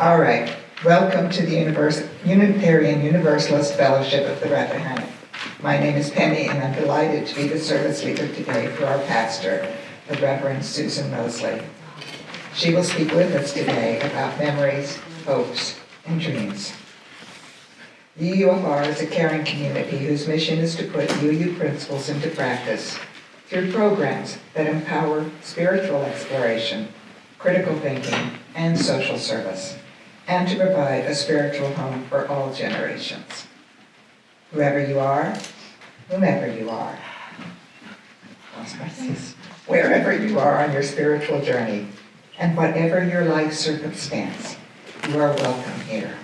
All right, welcome to the Unitarian Universalist Fellowship of the Rappahannock. My name is Penny, and I'm delighted to be the service leader today for our pastor, the Reverend Susan Moseley. She will speak with us today about memories, hopes, and dreams. The UUFR is a caring community whose mission is to put UU principles into practice through programs that empower spiritual exploration, critical thinking, and social service, and to provide a spiritual home for all generations. Whoever you are, whomever you are, wherever you are on your spiritual journey, and whatever your life circumstance, you are welcome here.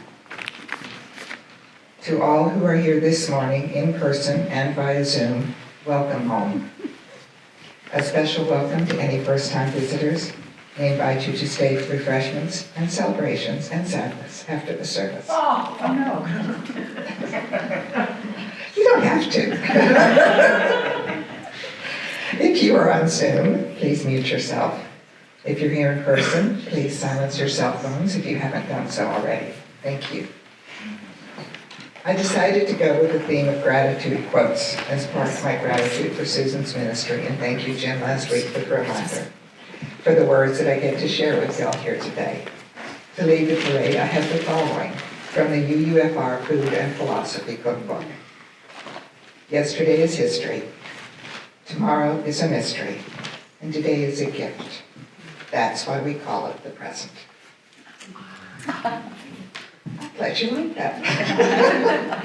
To all who are here this morning in person and via Zoom, welcome home. A special welcome to any first-time visitors. We invite you to stay for refreshments and celebrations and sadness after the service. Oh no. You don't have to. If you are on Zoom, please mute yourself. If you're here in person, please silence your cell phones if you haven't done so already. Thank you. I decided to go with the theme of gratitude quotes as part of my gratitude for Susan's ministry, and thank you, Jim, last week for the reminder, for the words that I get to share with y'all here today. To lead the parade, I have the following from the UUFR Food and Philosophy Cookbook. Yesterday is history. Tomorrow is a mystery. And today is a gift. That's why we call it the present. I'm glad you like that.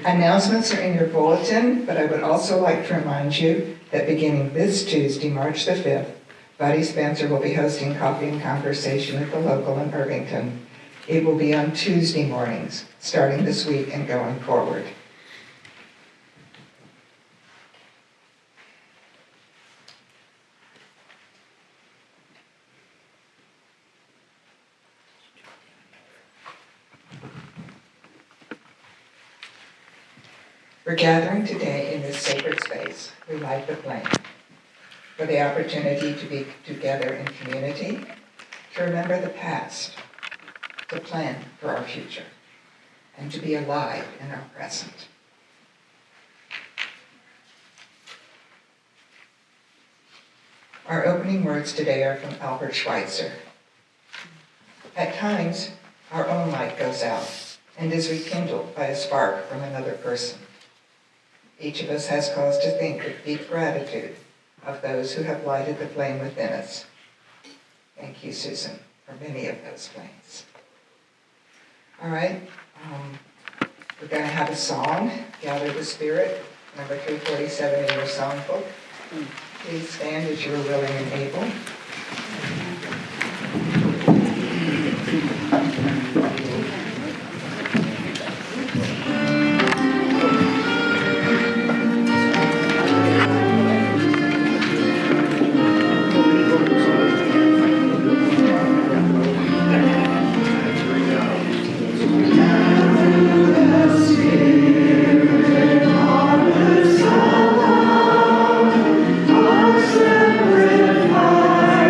Announcements are in your bulletin, but I would also like to remind you that beginning this Tuesday, March the 5th, Buddy Spencer will be hosting Coffee and Conversation at the local in Irvington. It will be on Tuesday mornings, starting this week and going forward. We're gathering today in this sacred space we light the flame, for the opportunity to be together in community, to remember the past, to plan for our future, and to be alive in our present. Our opening words today are from Albert Schweitzer. At times, our own light goes out and is rekindled by a spark from another person. Each of us has cause to think with deep gratitude of those who have lighted the flame within us. Thank you, Susan, for many of those flames. All right, we're going to have a song, Gather the Spirit, number 347 in your songbook. Please stand as you are willing and able. Sacrifice.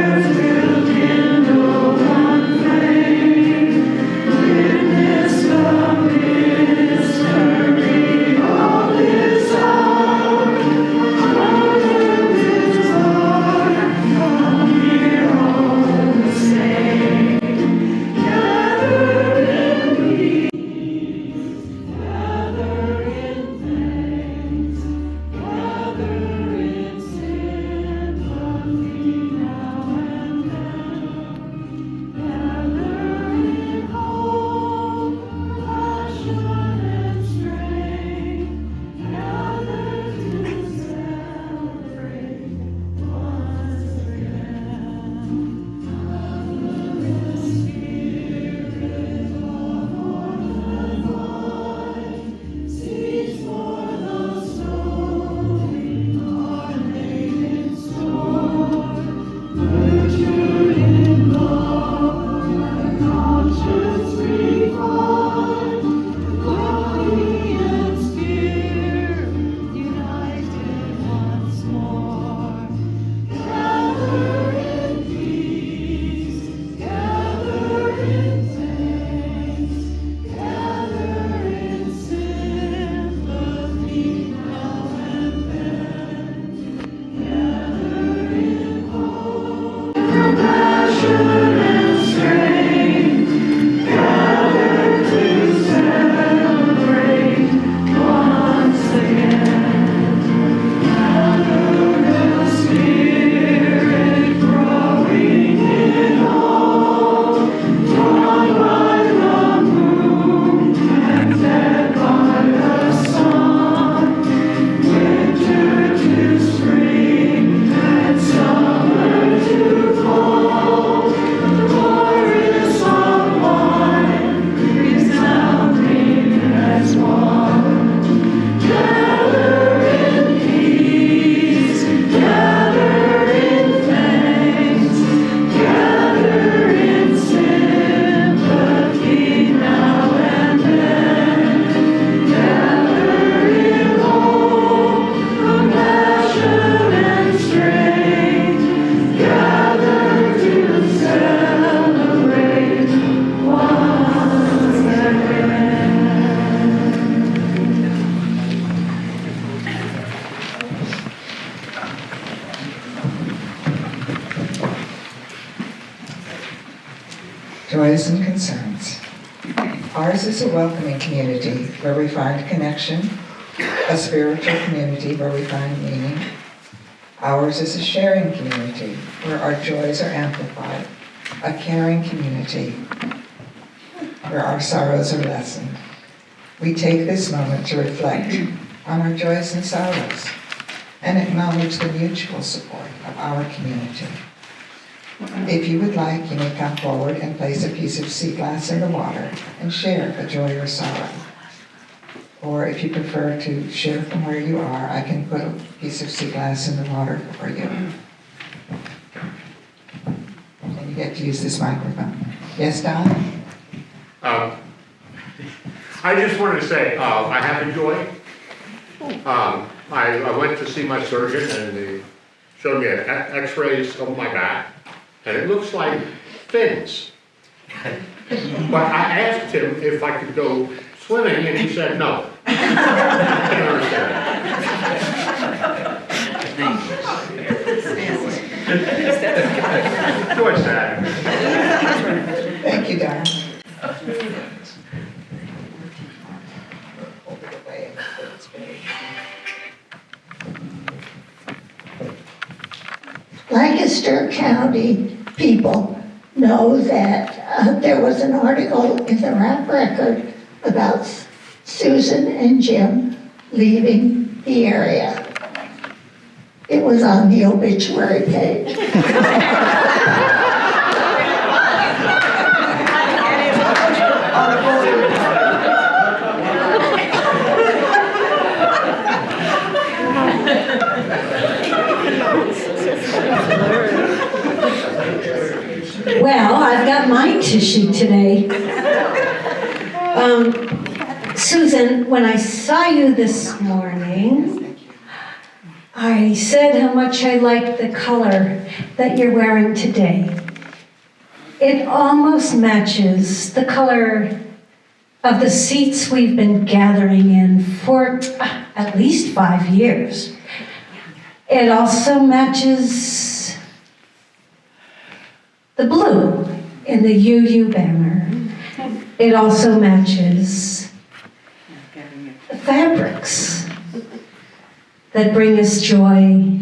joys and concerns. Ours is a welcoming community where we find connection, a spiritual community where we find meaning. Ours is a sharing community where our joys are amplified, a caring community where our sorrows are lessened. We take this moment to reflect on our joys and sorrows and acknowledge the mutual support of our community. If you would like, you may come forward and place a piece of sea glass in the water and share a joy or sorrow. Or if you prefer to share from where you are, I can put a piece of sea glass in the water for you. And you get to use this microphone. Yes, Don? I just wanted to say I have a joy. I went to see my surgeon and they showed me x-rays of my back and it looks like fins. But I asked him if I could go swimming and he said no. I can't understand. What's that? Thank you, Don. Lancaster County people know that there was an article in the Rap Record about Susan and Jim leaving the area. It was on the obituary page. Well, I've got my tissue today. Susan, when I saw you this morning, I said how much I liked the color that you're wearing today. It almost matches the color of the seats we've been gathering in for at least 5 years. It also matches the blue in the UU banner. It also matches the fabrics that bring us joy.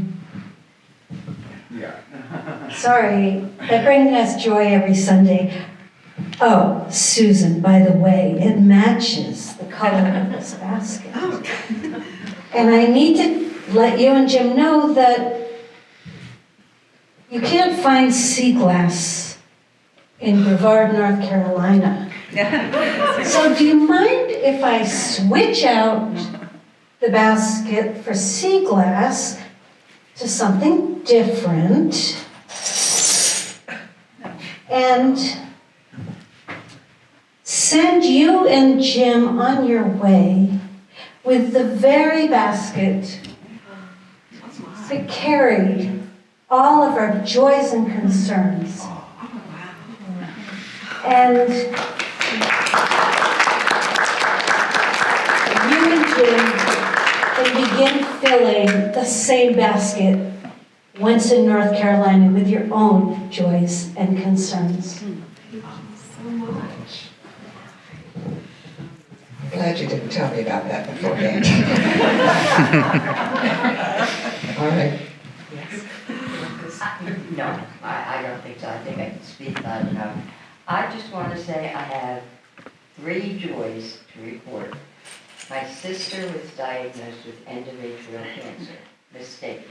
Sorry, that bring us joy every Sunday. Oh, Susan, by the way, it matches the color of this basket. And I need to let you and Jim know that you can't find sea glass in Brevard, North Carolina. So do you mind if I switch out the basket for sea glass to something different and send you and Jim on your way with the very basket that carried all of our joys and concerns. And you and Jim can begin filling the same basket once in North Carolina with your own joys and concerns. Glad you didn't tell me about that beforehand. All right. No, I don't think so. I think I can speak loud enough. I just want to say I have 3 joys to report. My sister was diagnosed with endometrial cancer. Mistake.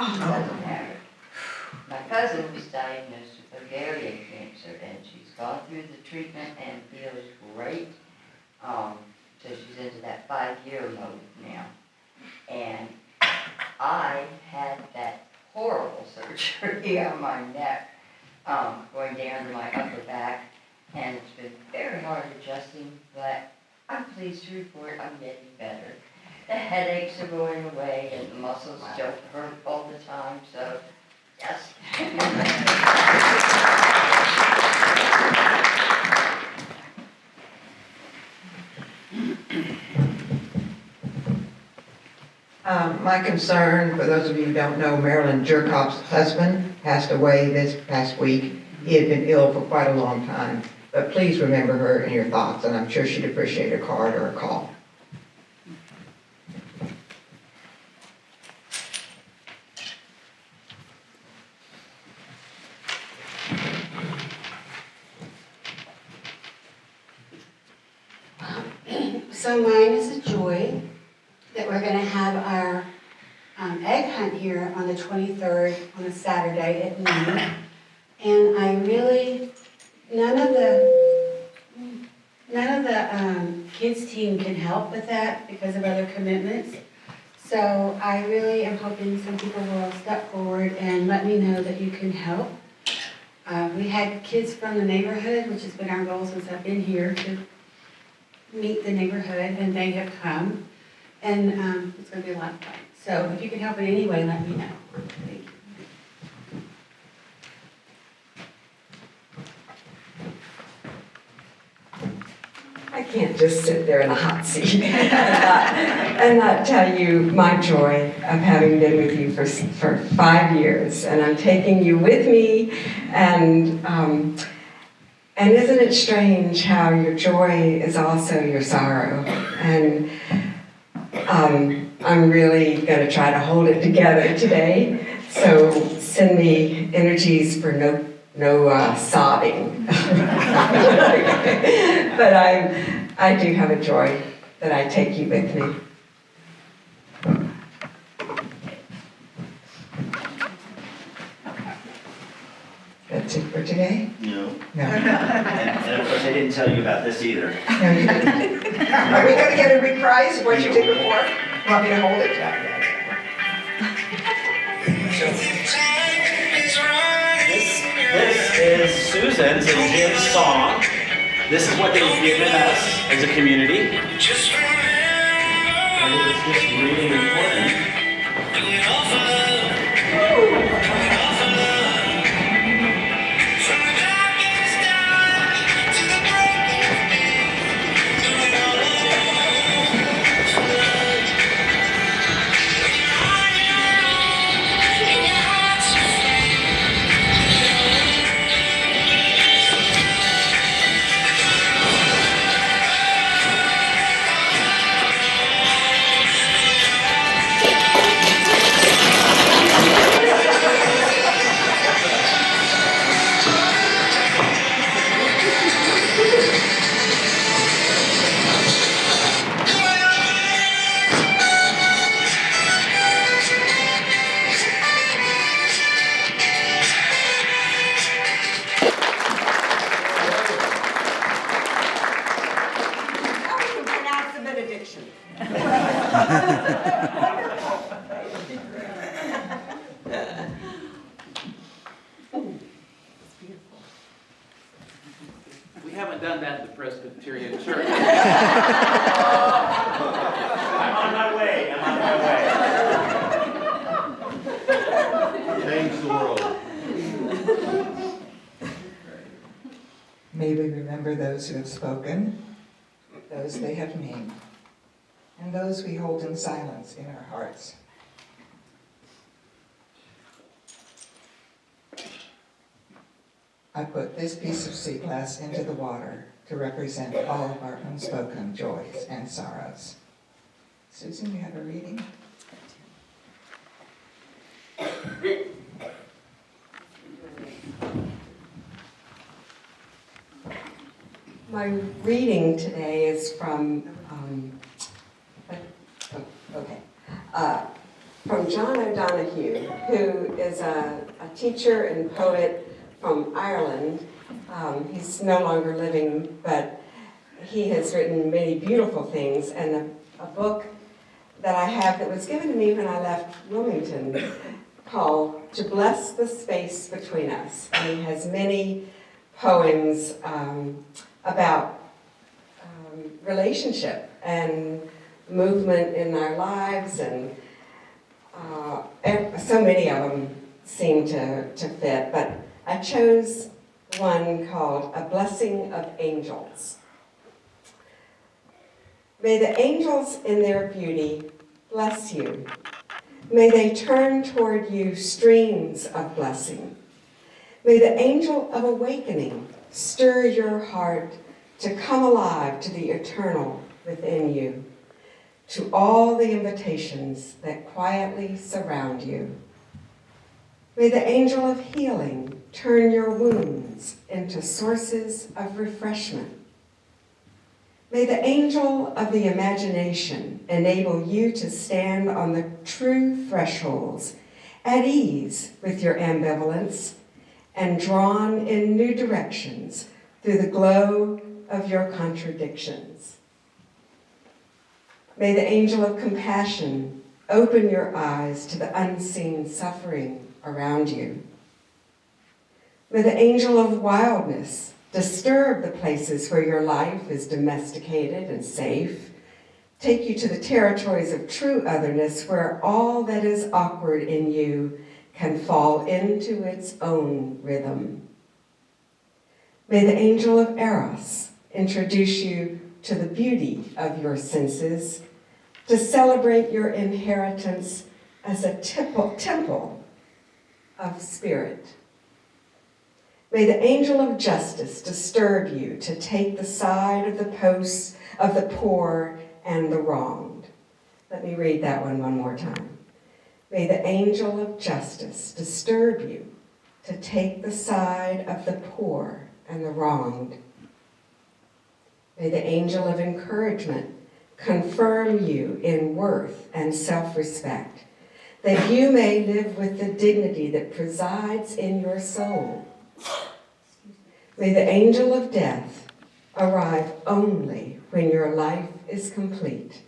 She doesn't have it. My cousin was diagnosed with ovarian cancer, and she's gone through the treatment and feels great. So she's into that 5-year mode now. And I had that horrible surgery on my neck, going down to my upper back, and it's been very hard adjusting, but I'm pleased to report I'm getting better. The headaches are going away and the muscles don't hurt all the time, so yes. My concern, for those of you who don't know, Marilyn Jerkoff's husband passed away this past week. He had been ill for quite a long time. But please remember her in your thoughts, and I'm sure she'd appreciate a card or a call. So mine is a joy that we're going to have our egg hunt here on the 23rd on a Saturday at noon. And I really, none of the kids team can help with that because of other commitments. So I really am hoping some people will step forward and let me know that you can help. We had kids from the neighborhood, which has been our goal since I've been here, to meet the neighborhood, and they have come. And it's going to be a lot of fun. So if you can help in any way, let me know. Thank you. I can't just sit there in the hot seat and not tell you my joy of having been with you for 5 years. And I'm taking you with me. And isn't it strange how your joy is also your sorrow? And I'm really going to try to hold it together today. So send me energies for no sobbing. But I do have a joy that I take you with me. That's it for today? No. No. And of course, I didn't tell you about this either. No, you didn't. Are we going to get a reprise of what you did before? You want me to hold it? This is Susan's and Jim's song. This is what they've given us as a community. And it's just really important. We haven't done that at the Presbyterian Church. I'm on my way. Change the world. May we remember those who have spoken, those they have named, and those we hold in silence in our hearts. I put this piece of sea glass into the water to represent all of our unspoken joys and sorrows. Susan, you have a reading? My reading today is from John O'Donoghue, who is a teacher and poet from Ireland. He's no longer living, but he has written many beautiful things, and a book that I have that was given to me when I left Wilmington called To Bless the Space Between Us. And he has many poems about relationship and movement in our lives, and so many of them seem to fit, but I chose one called A Blessing of Angels. May the angels in their beauty bless you. May they turn toward you streams of blessing. May the angel of awakening stir your heart to come alive to the eternal within you, to all the invitations that quietly surround you. May the angel of healing turn your wounds into sources of refreshment. May the angel of the imagination enable you to stand on the true thresholds, at ease with your ambivalence, and drawn in new directions through the glow of your contradictions. May the angel of compassion open your eyes to the unseen suffering around you. May the angel of wildness disturb the places where your life is domesticated and safe, take you to the territories of true otherness where all that is awkward in you can fall into its own rhythm. May the angel of Eros introduce you to the beauty of your senses, to celebrate your inheritance as a temple of spirit. May the angel of justice disturb you to take the side of the posts of the poor and the wronged. Let me read that one more time. May the angel of justice disturb you to take the side of the poor and the wronged. May the angel of encouragement confirm you in worth and self-respect, that you may live with the dignity that presides in your soul. May the angel of death arrive only when your life is complete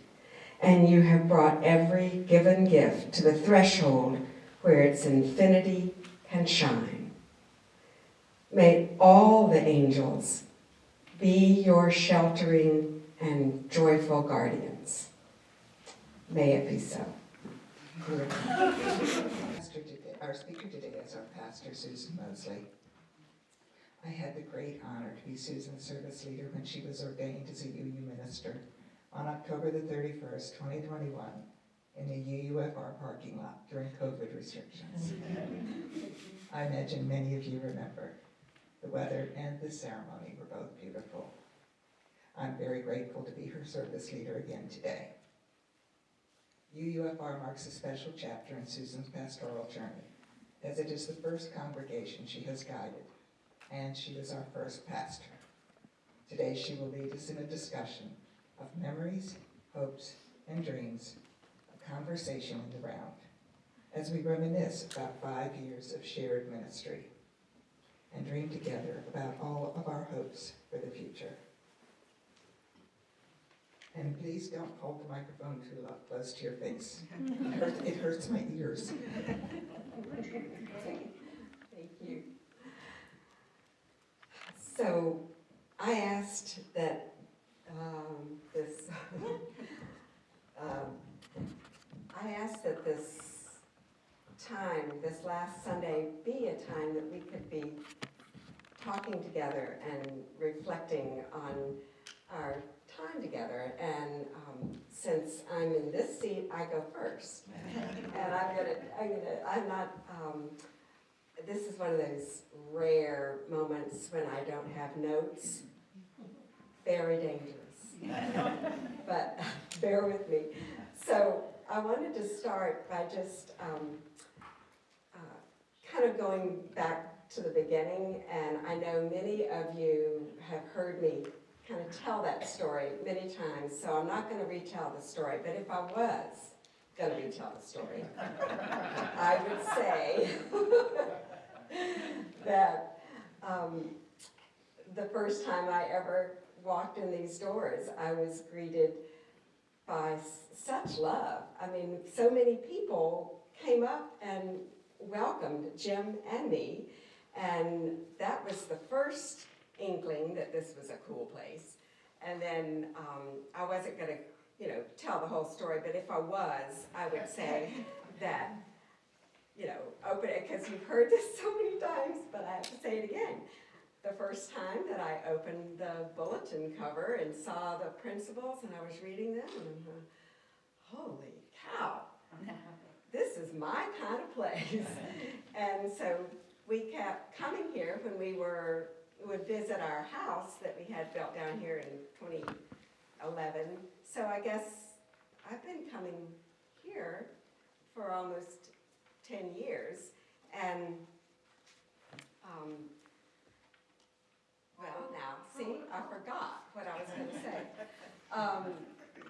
and you have brought every given gift to the threshold where its infinity can shine. May all the angels be your sheltering and joyful guardians. May it be so. Our speaker today is our pastor, Susan Moseley. I had the great honor to be Susan's service leader when she was ordained as a UU minister on October the 31st, 2021, in the UUFR parking lot during COVID restrictions. I imagine many of you remember. The weather and the ceremony were both beautiful. I'm very grateful to be her service leader again today. UUFR marks a special chapter in Susan's pastoral journey, as it is the first congregation she has guided, and she was our first pastor. Today she will lead us in a discussion of memories, hopes, and dreams, a conversation in the round, as we reminisce about 5 years of shared ministry and dream together about all of our hopes for the future. And please don't hold the microphone too close to your face. It hurts my ears. Thank you. So I asked that this time, this last Sunday, be a time that we could be talking together and reflecting on our time together. And since I'm in this seat, I go first. And this is one of those rare moments when I don't have notes. Very dangerous. But bear with me. So I wanted to start by just kind of going back to the beginning. And I know many of you have heard me kind of tell that story many times, so I'm not going to retell the story. But if I was going to retell the story, I would say that the first time I ever walked in these doors, I was greeted by such love. I mean, so many people came up and welcomed Jim and me, and that was the first inkling that this was a cool place. And then I wasn't going to, tell the whole story, but if I was, I would say that, open it, because you've heard this so many times, but I have to say it again. The first time that I opened the bulletin cover and saw the principles and I was reading them, and holy cow, this is my kind of place. And so we kept coming here when would visit our house that we had built down here in 2011. So I guess I've been coming here for almost 10 years. And, well, now, see, I forgot what I was going to say.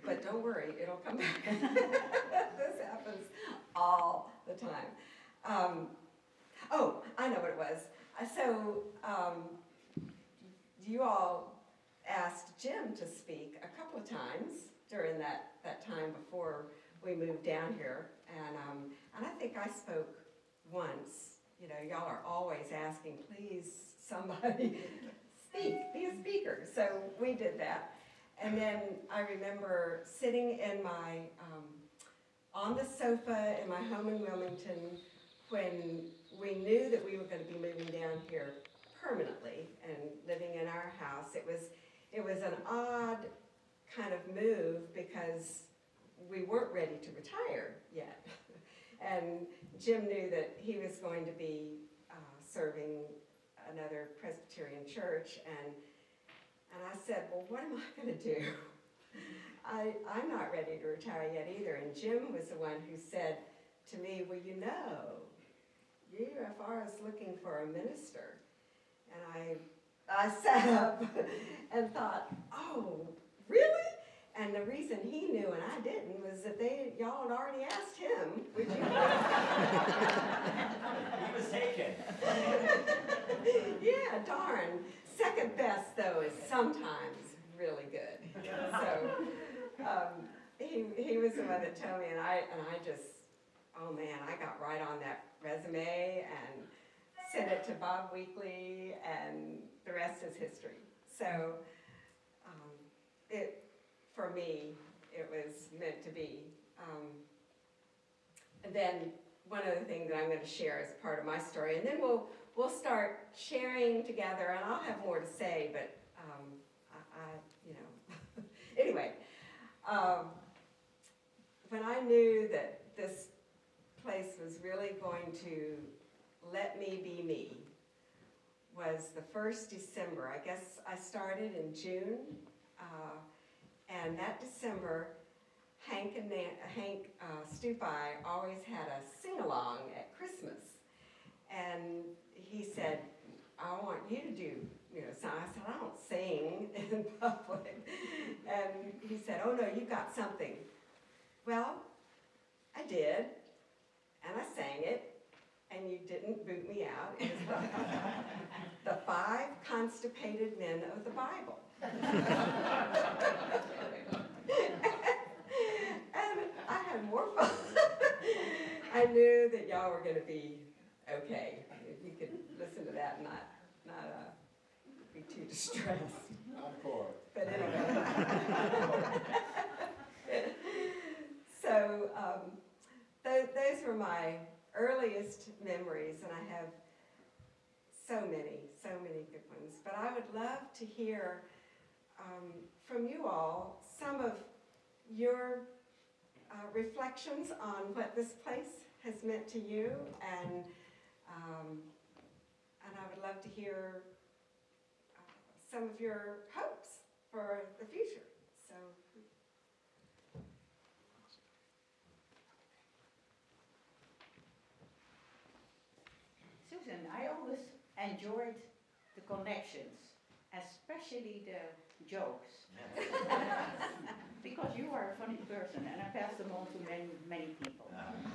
But don't worry, it'll come back. This happens all the time. Oh, I know what it was. So, you all asked Jim to speak a couple of times during that time before we moved down here. And I think I spoke once. You know, y'all are always asking, please, somebody speak, be a speaker. So we did that. And then I remember sitting in my, on the sofa in my home in Wilmington when we knew that we were going to be moving down here permanently and living in our house. It was an odd kind of move because we weren't ready to retire yet. And Jim knew that he was going to be serving another Presbyterian church, and I said, well, what am I going to do? I'm not ready to retire yet either. And Jim was the one who said to me, well, you know, UUFR is looking for a minister. And I sat up and thought, oh, really? And the reason he knew and I didn't was that y'all had already asked him, would you? He was taken. Yeah, darn. Second best, though, is sometimes really good. So he was the one that told me, and I just, oh man, I got right on that resume and sent it to Bob Weekly, and the rest is history. So for me, it was meant to be. And then one other thing that I'm going to share as part of my story, and then we'll start sharing together, and I'll have more to say, but you know. Anyway, when I knew that this place was really going to let me be me was the 1st December. I guess I started in June, and that December, Hank Stupi always had a sing-along at Christmas. And he said, I want you to do, so I said, I don't sing in public. And he said, oh no, you got something. Well, I did, and I sang it, and you didn't boot me out. It was the 5 Constipated Men of the Bible. And I had more fun. I knew that y'all were going to be okay. If you could listen to that and not be too distressed. Of course. But anyway. So those were my earliest memories, and I have so many good ones. But I would love to hear from you all some of your reflections on what this place has meant to you, and I would love to hear some of your hopes for the future. So. Susan, I always enjoyed the connections, especially the jokes. Because you are a funny person, and I pass them on to many people.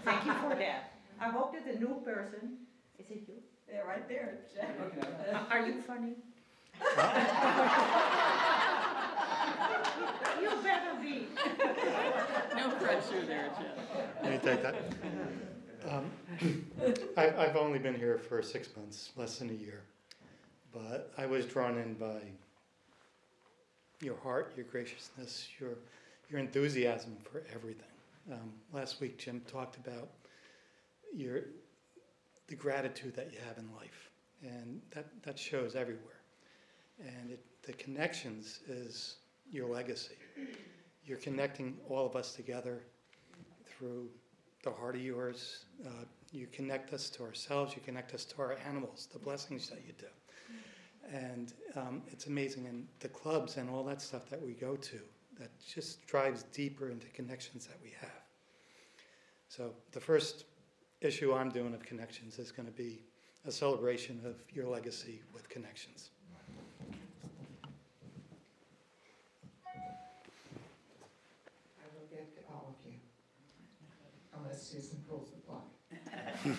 Thank you for that. I hope that the new person, is it you? Yeah, right there, Jack. Okay. Are you funny? You better be. No pressure there, Jeff. Let me take that. I've only been here for 6 months, less than a year, but I was drawn in by your heart, your graciousness, your enthusiasm for everything. Last week, Jim talked about the gratitude that you have in life, and that shows everywhere. And the connections is your legacy. You're connecting all of us together through the heart of yours. You connect us to ourselves. You connect us to our animals, the blessings that you do. And it's amazing. And the clubs and all that stuff that we go to, that just drives deeper into connections that we have. So the first issue I'm doing of Connections is going to be a celebration of your legacy with Connections. I will get to all of you, unless Susan pulls the plug. I'll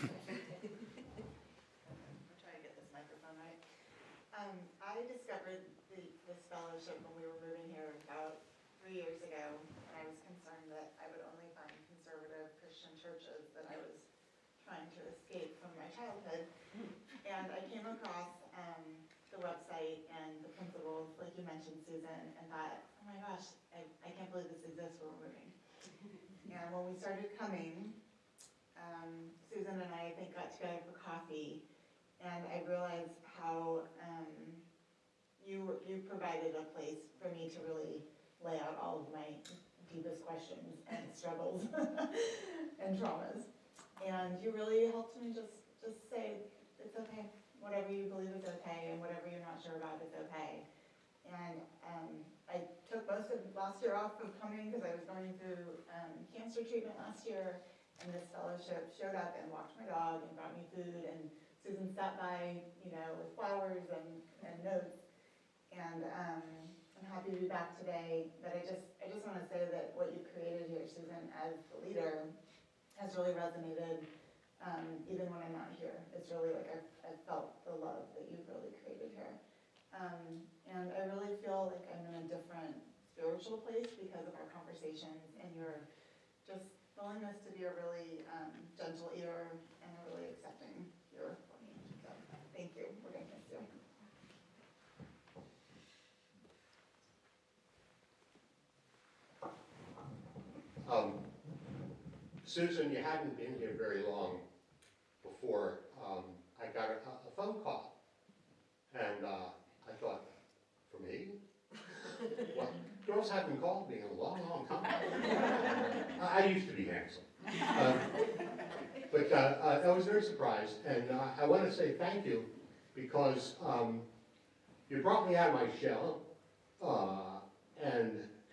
try to get this microphone right. I discovered this fellowship when we were moving here about 3 years ago, and I was concerned that I would only find conservative Christian churches that I was trying to escape from my childhood. And I came across the website and the principles, like you mentioned, Susan, and thought, oh my gosh, I can't believe this exists where we're moving. And when we started coming, Susan and I think got together for coffee, and I realized how you provided a place for me to really lay out all of my deepest questions and struggles and traumas. And you really helped me just say, it's okay, whatever you believe is okay, and whatever you're not sure about is okay. And I took most of last year off of coming because I was going through cancer treatment last year, and this fellowship showed up and walked my dog and brought me food, and Susan sat by, with flowers and notes. And I'm happy to be back today, but I just want to say that what you created here, Susan, as the leader, has really resonated, even when I'm not here. It's really like I've felt the love that you've really created here. And I really feel like I'm in a different spiritual place because of our conversations and your just willingness to be a really gentle ear and a really accepting ear for me. So thank you. We're going to miss you. Susan, you hadn't been here very long before I got a phone call. And I thought, for me? Well, girls haven't called me in a long, long time. I used to be handsome. But I was very surprised. And I want to say thank you because you brought me out of my shell and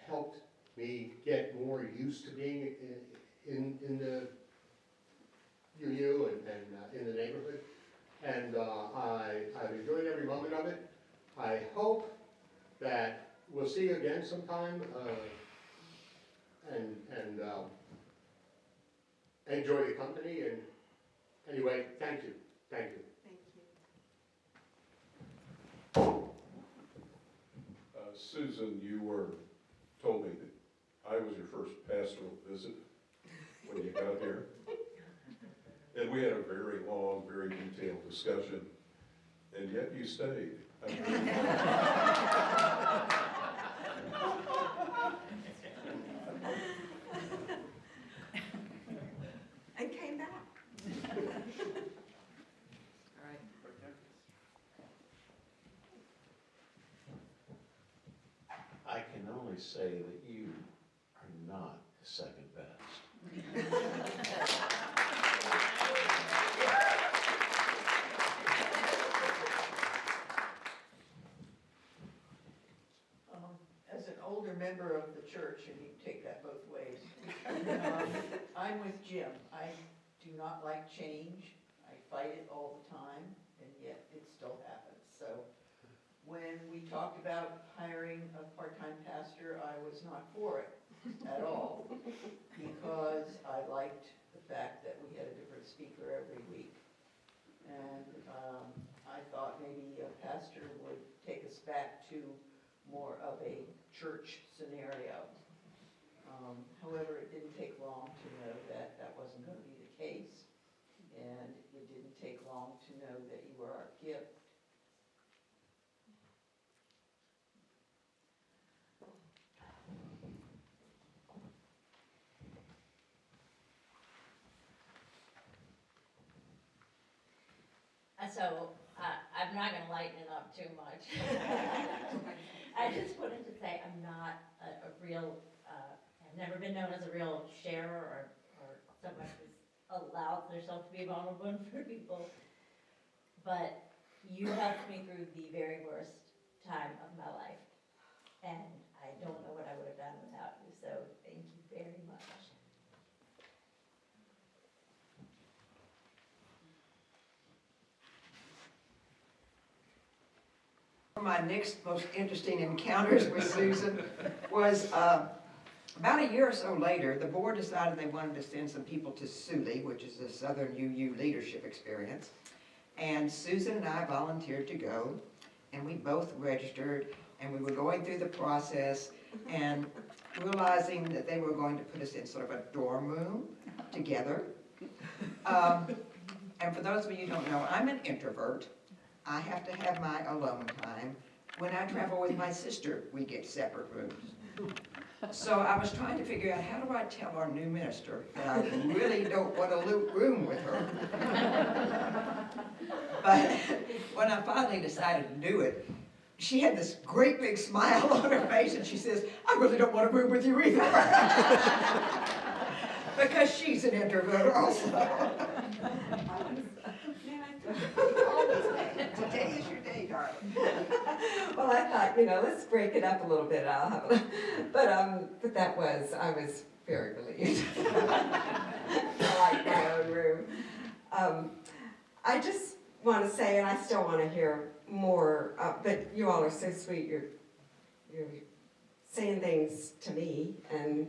helped me get more used to being in the UU and in the neighborhood. And I've enjoyed every moment of it. I hope that we'll see you again sometime and enjoy the company. And anyway, thank you. Thank you. Thank you. Susan, you told me that I was your first pastoral visit when you got here. And we had a very long, very detailed discussion, and yet you stayed. And came back. All right. I can only say that you are not the second best. As an older member of the church, and you take that both ways, I'm with Jim. I do not like change. I fight it all the time, and yet it still happens. So when we talked about hiring a part-time pastor, I was not for it at all, because I liked the fact that we had a different speaker every week. And I thought maybe a pastor would take us back to more of a church scenario. However, it didn't take long to know that that wasn't going to be the case, and it didn't take long to know that you were our gift. So I'm not going to lighten it up too much. I just wanted to say I'm not a real, I've never been known as a real sharer or so much as allow themselves to be vulnerable for people. But you helped me through the very worst time of my life. And I don't know what I would have done without you, so thank you very much. My next most interesting encounters with Susan was about a year or so later, the board decided they wanted to send some people to Moseley, which is a Southern UU leadership experience. And Susan and I volunteered to go, and we both registered, and we were going through the process and realizing that they were going to put us in sort of a dorm room together. And for those of you who don't know, I'm an introvert. I have to have my alone time. When I travel with my sister, we get separate rooms. So I was trying to figure out, how do I tell our new minister that I really don't want to loop room with her? But when I finally decided to do it, she had this great big smile on her face, and she says, I really don't want to room with you either. Because she's an introvert also. Today is your day, darling. Well, I thought, let's break it up a little bit. But I was very relieved. I like my own room. I just want to say, and I still want to hear more, but you all are so sweet. You're saying things to me, and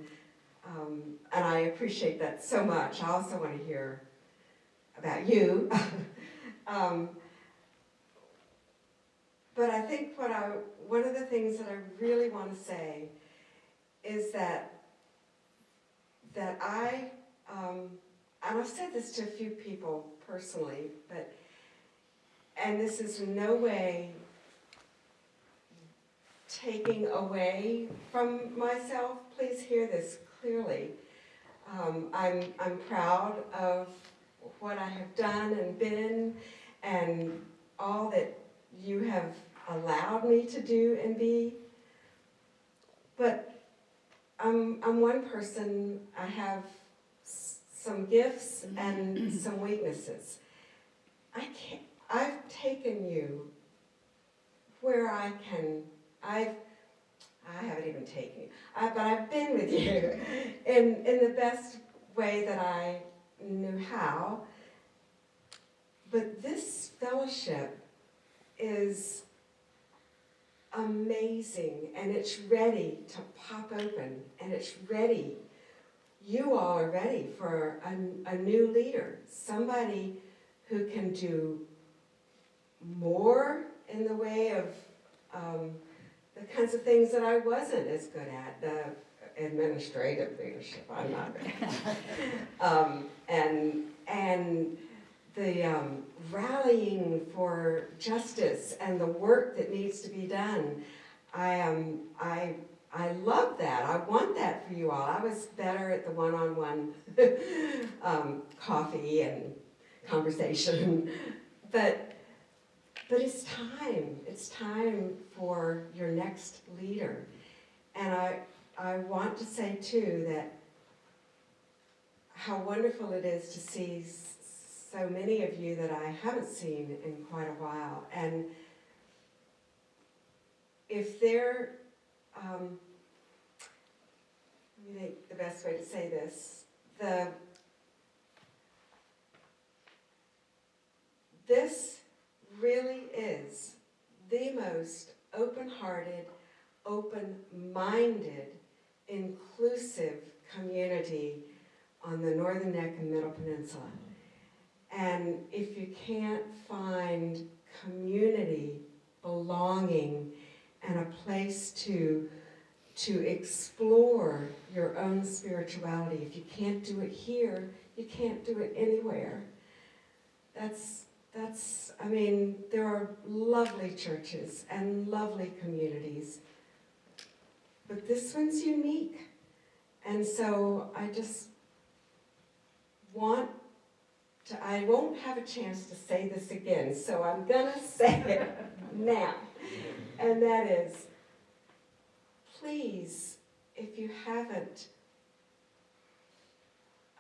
I appreciate that so much. I also want to hear about you. But I think one of the things that I really want to say is that I, and I've said this to a few people personally, and this is in no way taking away from myself. Please hear this clearly. I'm proud of what I have done and been, and all that you have allowed me to do and be. But I'm one person. I have some gifts and some weaknesses. I've taken you where I can. I haven't even taken you, but I've been with you in the best way that I knew how. But this fellowship is amazing, and it's ready to pop open, and it's ready. You all are ready for a new leader, somebody who can do more in the way of the kinds of things that I wasn't as good at, the administrative leadership. I'm not ready. And the rallying for justice and the work that needs to be done. I love that. I want that for you all. I was better at the one-on-one coffee and conversation, but it's time. It's time for your next leader. And I want to say too that how wonderful it is to see so many of you that I haven't seen in quite a while. And if they're, let me think the best way to say this, this really is the most open-hearted, open-minded, inclusive community on the Northern Neck and Middle Peninsula. And if you can't find community, belonging, and a place to explore your own spirituality, if you can't do it here, you can't do it anywhere. I mean, there are lovely churches and lovely communities, but this one's unique. And so I just want to, I won't have a chance to say this again, so I'm gonna say it now. And that is, please, if you haven't,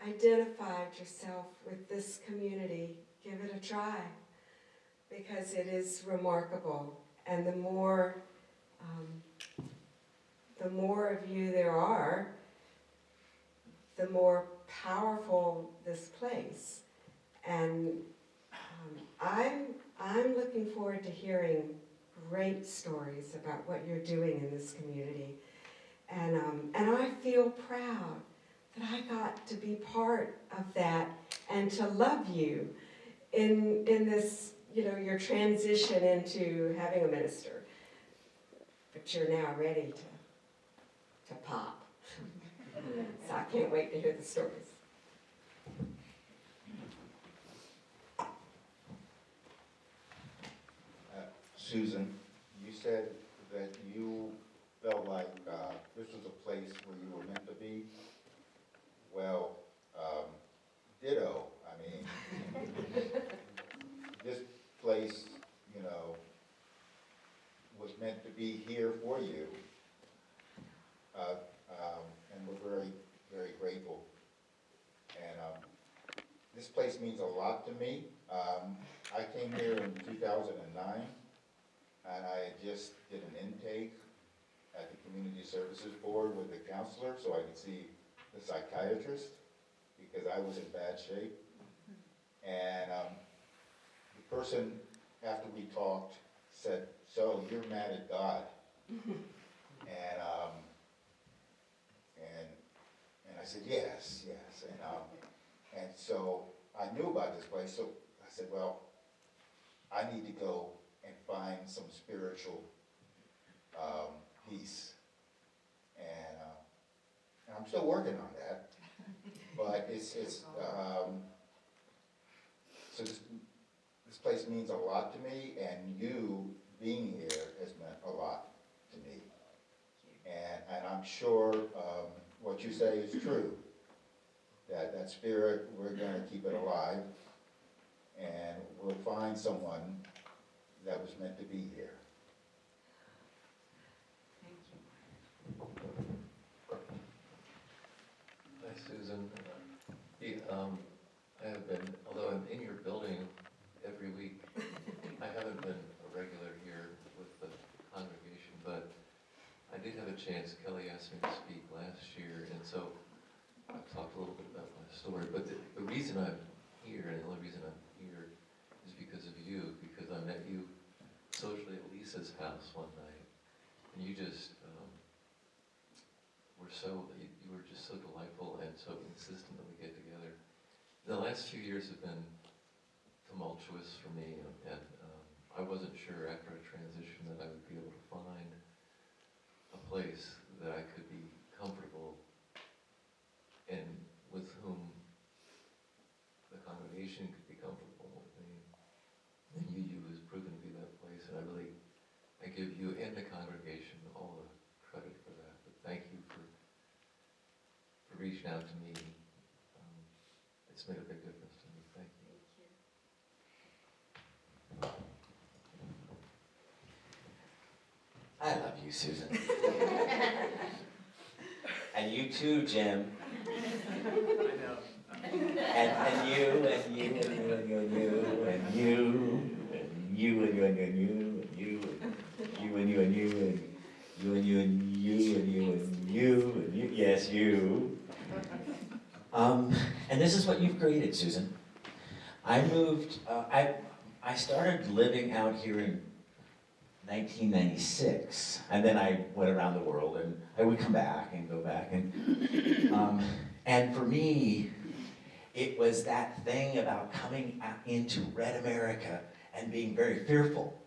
identified yourself with this community, give it a try, because it is remarkable. And the more of you there are, the more powerful this place. And I'm looking forward to hearing great stories about what you're doing in this community. And I feel proud that I got to be part of that and to love you in this, your transition into having a minister. But you're now ready to pop. So I can't wait to hear the stories. Susan, you said that you felt like this was a place where you were meant to be. Well, ditto. I mean, this place, was meant to be here for you. And we're very, very grateful. And this place means a lot to me. I came here in 2009, and I just did an intake at the Community Services Board with the counselor so I could see the psychiatrist because I was in bad shape. And the person, after we talked, said, "So you're mad at God?" And I said, yes. And so I knew about this place, so I said, well, I need to go and find some spiritual peace. And I'm still working on that, but so this place means a lot to me, and you being here has meant a lot to me. And I'm sure what you say is true, that spirit, we're going to keep it alive, and we'll find someone that was meant to be here. Hi, Susan. I have been, although I'm in your building every week, I haven't been a regular here with the congregation, but I did have a chance. Kelly asked me to speak last year, and so I've talked a little bit about my story. But the reason I'm here, and the only reason I'm here, is because of you, because I met you socially at Lisa's house one night, and you just you were just so delightful and so insistent that we get together. The last few years have been tumultuous for me, and I wasn't sure after a transition that I would be able to find a place that I could be comfortable and with whom the congregation could be comfortable with me. And UU has proven to be that place, and I give you and the congregation all the credit for that. But thank you for reaching out to me. It's made a big difference to me. Thank you. I love you, Susan. And you too, Jim. I know. And you, and you, and you, and you, and you, and you, and you, and you, and you, and you, and you, and you, and you, and you, and you, and you, and you, and you, and you, yes, you. And this is what you've created, Susan. I moved, I started living out here in 1996, and then I went around the world, and I would come back and go back, and for me, it was that thing about coming into Red America and being very fearful.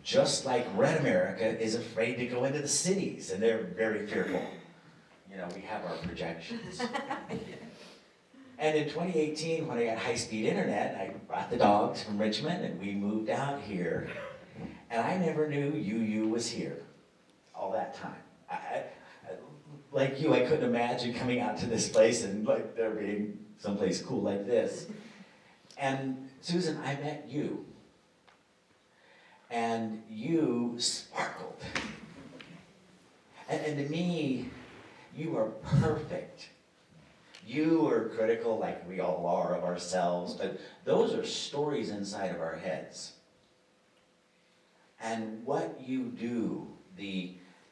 Just like Red America is afraid to go into the cities, and they're very fearful. We have our projections. And in 2018, when I got high-speed internet, I brought the dogs from Richmond, and we moved out here. And I never knew UU was here all that time. Like you, I couldn't imagine coming out to this place and like there being someplace cool like this. And Susan, I met you. And you sparkled. And to me, you are perfect You are critical, like we all are, of ourselves, but those are stories inside of our heads. And what you do,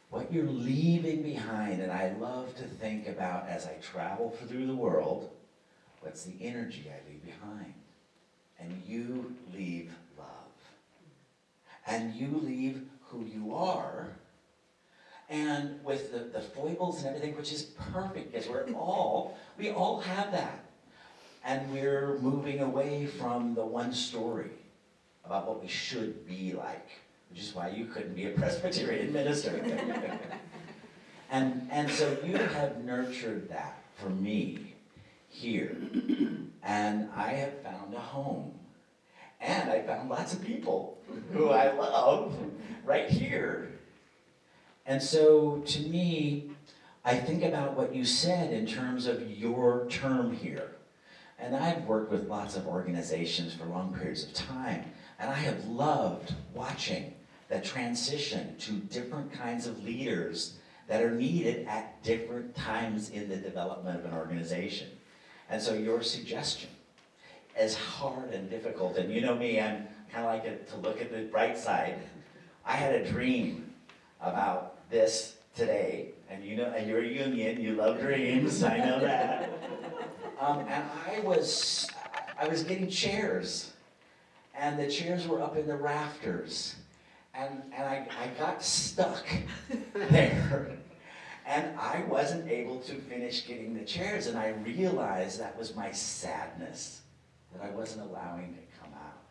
what you're leaving behind, and I love to think about as I travel through the world, what's the energy I leave behind? And you leave love. And you leave who you are. And with the foibles and everything, which is perfect, because we all have that. And we're moving away from the one story about what we should be like, which is why you couldn't be a Presbyterian minister. and so you have nurtured that for me here. And I have found a home. And I found lots of people who I love right here. And so to me, I think about what you said in terms of your term here. And I've worked with lots of organizations for long periods of time. And I have loved watching the transition to different kinds of leaders that are needed at different times in the development of an organization. And so your suggestion, as hard and difficult, and you know me, I'm kind of like to look at the bright side. I had a dream about this today, and you know, and you're a union, you love dreams, I know that. And I was getting chairs, and the chairs were up in the rafters, and I got stuck there. And I wasn't able to finish getting the chairs, and I realized that was my sadness, that I wasn't allowing to come out.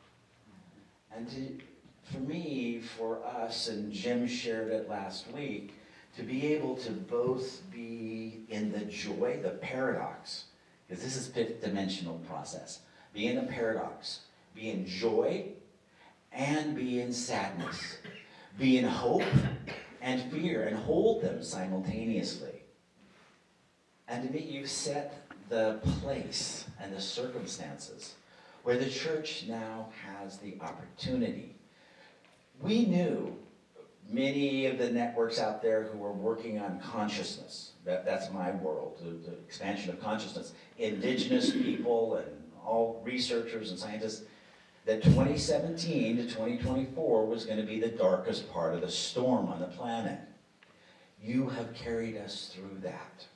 And for me, for us, and Jim shared it last week, to be able to both be in the joy, the paradox, because this is fifth dimensional process, be in the paradox, be in joy and be in sadness, be in hope and fear, and hold them simultaneously. And to me, you've set the place and the circumstances where the church now has the opportunity. We knew many of the networks out there who were working on consciousness, that's my world, the expansion of consciousness, indigenous people and all researchers and scientists, that 2017 to 2024 was going to be the darkest part of the storm on the planet. You have carried us through that.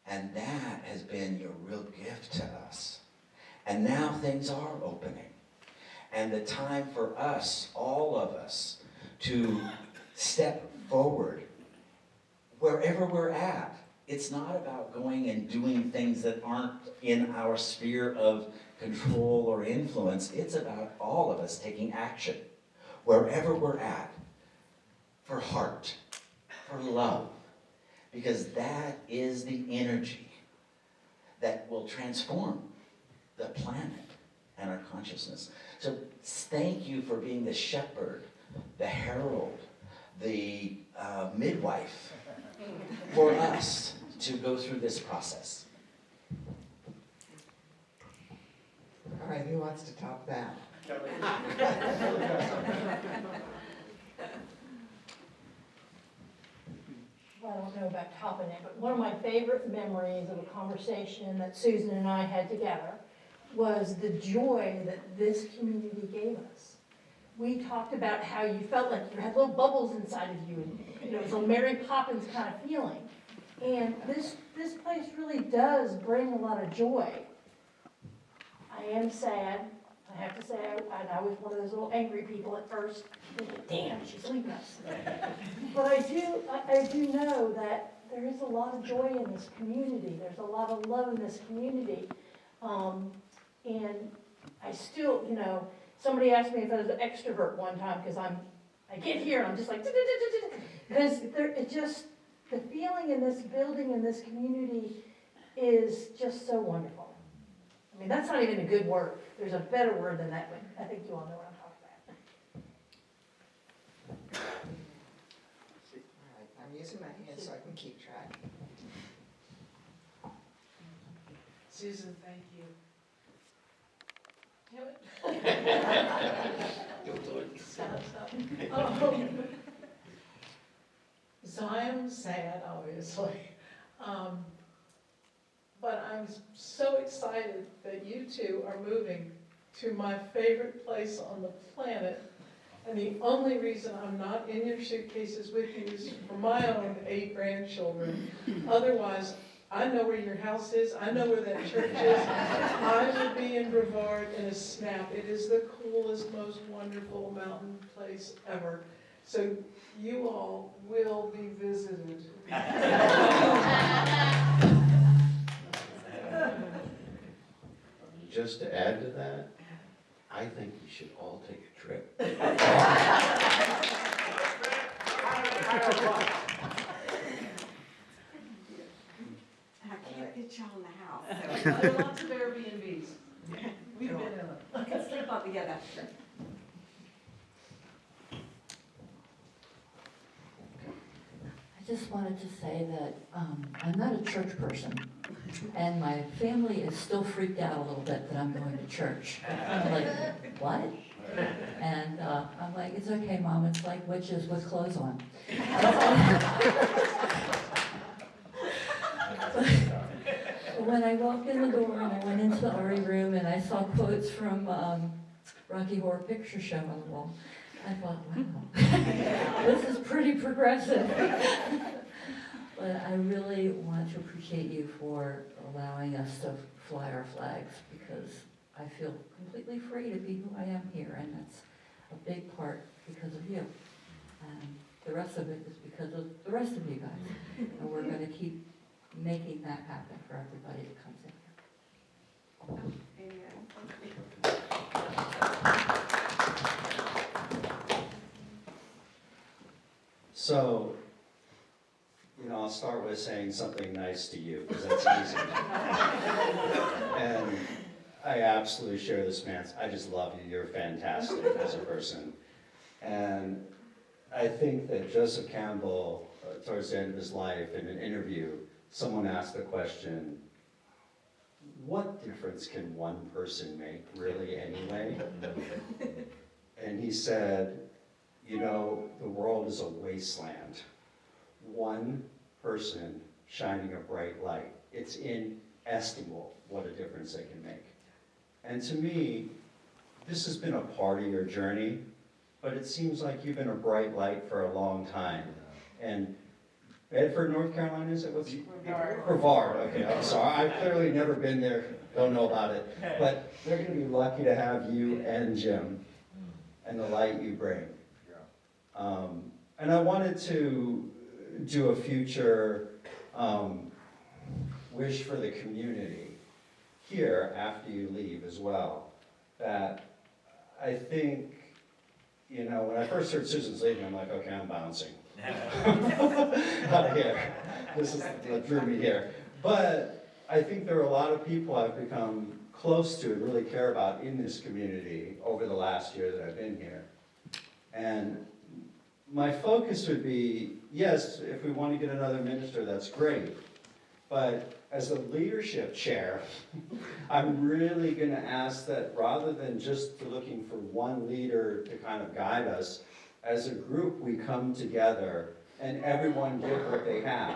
And that has been your real gift to us. And now things are opening. And the time for us, all of us, to step forward wherever we're at. It's not about going and doing things that aren't in our sphere of control or influence. It's about all of us taking action wherever we're at, for heart, for love, because that is the energy that will transform the planet and our consciousness. So thank you for being the shepherd, the herald, the midwife for us to go through this process. All right, who wants to top that? I don't know about topping it, but one of my favorite memories of a conversation that Susan and I had together was the joy that this community gave us. We talked about how you felt like you had little bubbles inside of you, and it was a Mary Poppins kind of feeling. And this place really does bring a lot of joy. I am sad. I have to say, I was one of those little angry people at first, thinking, damn, she's leaving us. But I do know that there is a lot of joy in this community. There's a lot of love in this community. And I still, somebody asked me if I was an extrovert one time, because I get here and I'm just like, because it just, the feeling in this building, in this community is just so wonderful. I mean, that's not even a good word. There's a better word than that, but I think you all know what I'm talking about. All right, I'm using my hands so I can keep track. Susan, thank you. So I'm sad, obviously. But I'm so excited that you two are moving to my favorite place on the planet. And the only reason I'm not in your suitcases with you is for my own 8 grandchildren. Otherwise, I know where your house is. I know where that church is. I would be in Brevard in a snap. It is the coolest, most wonderful mountain place ever. So you all will be visited. Just to add to that, I think you should all take a trip. I can't get y'all in the house. There are lots of Airbnbs. We've been in them. We can sleep up together. I just wanted to say that I'm not a church person, and my family is still freaked out a little bit that I'm going to church. I'm like, what? And I'm like, it's okay, Mom, it's like witches with clothes on. When I walked in the door and I went into the RE room and I saw quotes from Rocky Horror Picture Show on the wall, I thought, wow, this is pretty progressive. But I really want to appreciate you for allowing us to fly our flags, because I feel completely free to be who I am here, and that's a big part because of you. And the rest of it is because of the rest of you guys. And we're going to keep making that happen for everybody that comes in here. So, I'll start with saying something nice to you, because that's easy. And I absolutely share this man's, I just love you, you're fantastic as a person. And I think that Joseph Campbell, towards the end of his life, in an interview, someone asked the question, what difference can one person make, really, anyway? And he said, the world is a wasteland. One person shining a bright light. It's inestimable what a difference they can make. And to me, this has been a part of your journey, but it seems like you've been a bright light for a long time. And Bedford, North Carolina, is it? What's Brevard, okay, I'm sorry. I've clearly never been there, don't know about it. But they're going to be lucky to have you and Jim and the light you bring. And I wanted to do a future wish for the community here after you leave as well. That I think, when I first heard Susan's leaving, I'm like, okay, I'm bouncing. Out of here. This is what drew me here. But I think there are a lot of people I've become close to and really care about in this community over the last year that I've been here. And my focus would be, yes, if we want to get another minister, that's great. But as a leadership chair, I'm really going to ask that rather than just looking for one leader to kind of guide us, as a group we come together and everyone give what they have.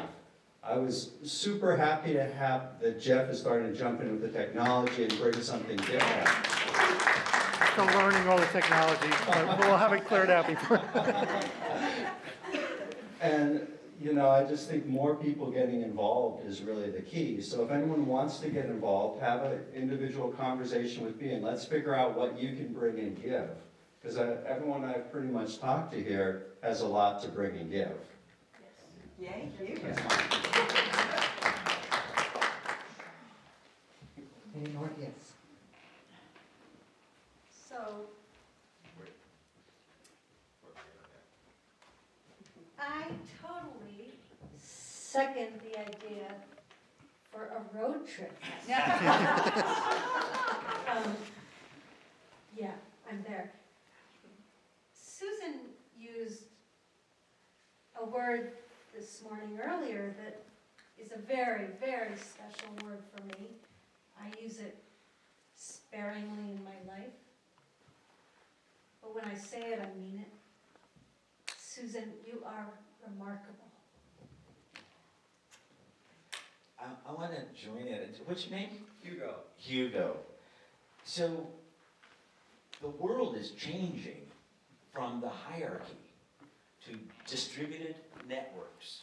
I was super happy to have that Jeff is starting to jump in with the technology and bring something different. Still learning all the technology, but we'll have it cleared out before. And, I just think more people getting involved is really the key. So if anyone wants to get involved, have an individual conversation with me and let's figure out what you can bring and give. Because everyone I've pretty much talked to here has a lot to bring and give. Yay, you. Any more? Yes. So, I totally second the idea for a road trip. Yeah, I'm there. Susan used a word this morning earlier that is a very, very special word for me. I use it sparingly in my life. But when I say it, I mean it. Susan, you are remarkable. I want to join in. What's your name? Hugo. Hugo. So the world is changing from the hierarchy to distributed networks.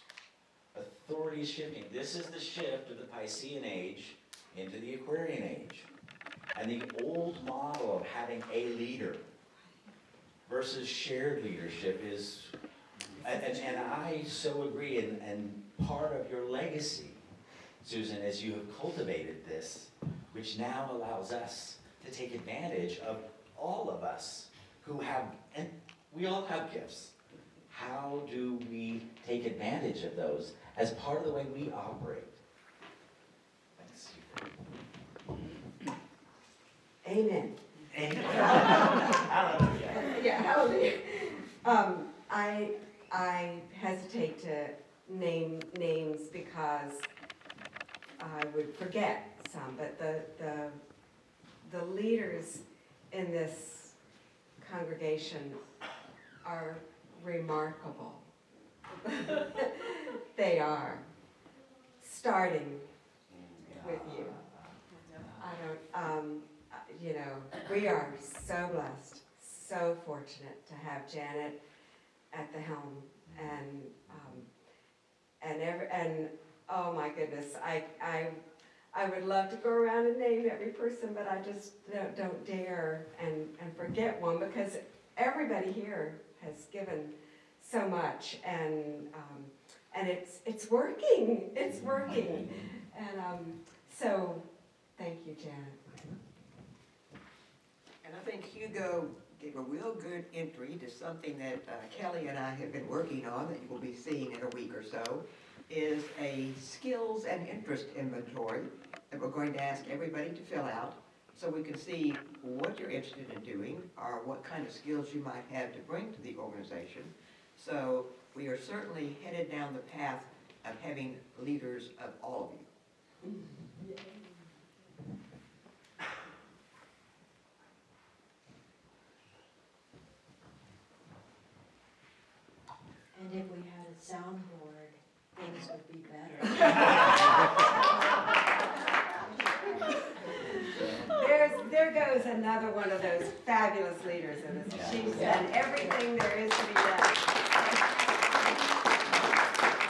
Authority is shifting. This is the shift of the Piscean age into the Aquarian age. And the old model of having a leader versus shared leadership is, and I so agree, and part of your legacy, Susan, is you have cultivated this, which now allows us to take advantage of all of us who have, and we all have gifts. How do we take advantage of those as part of the way we operate? Thanks. Amen. Hallelujah. Yeah, hallelujah. I hesitate to name names because I would forget some, but the leaders in this congregation are remarkable. They are, starting with you. We are so blessed, so fortunate to have Janet at the helm, and oh my goodness, I would love to go around and name every person, but I just don't dare and forget one, because everybody here has given so much, and it's working, and so thank you, Janet. And I think Hugo gave a real good entry to something that Kelly and I have been working on, that you will be seeing in a week or so, is a skills and interest inventory that we're going to ask everybody to fill out, so we can see what you're interested in doing or what kind of skills you might have to bring to the organization. So we are certainly headed down the path of having leaders of all of you. And if we had a soundboard, things would be better. There goes another one of those fabulous leaders in this. She's done everything there is to be done.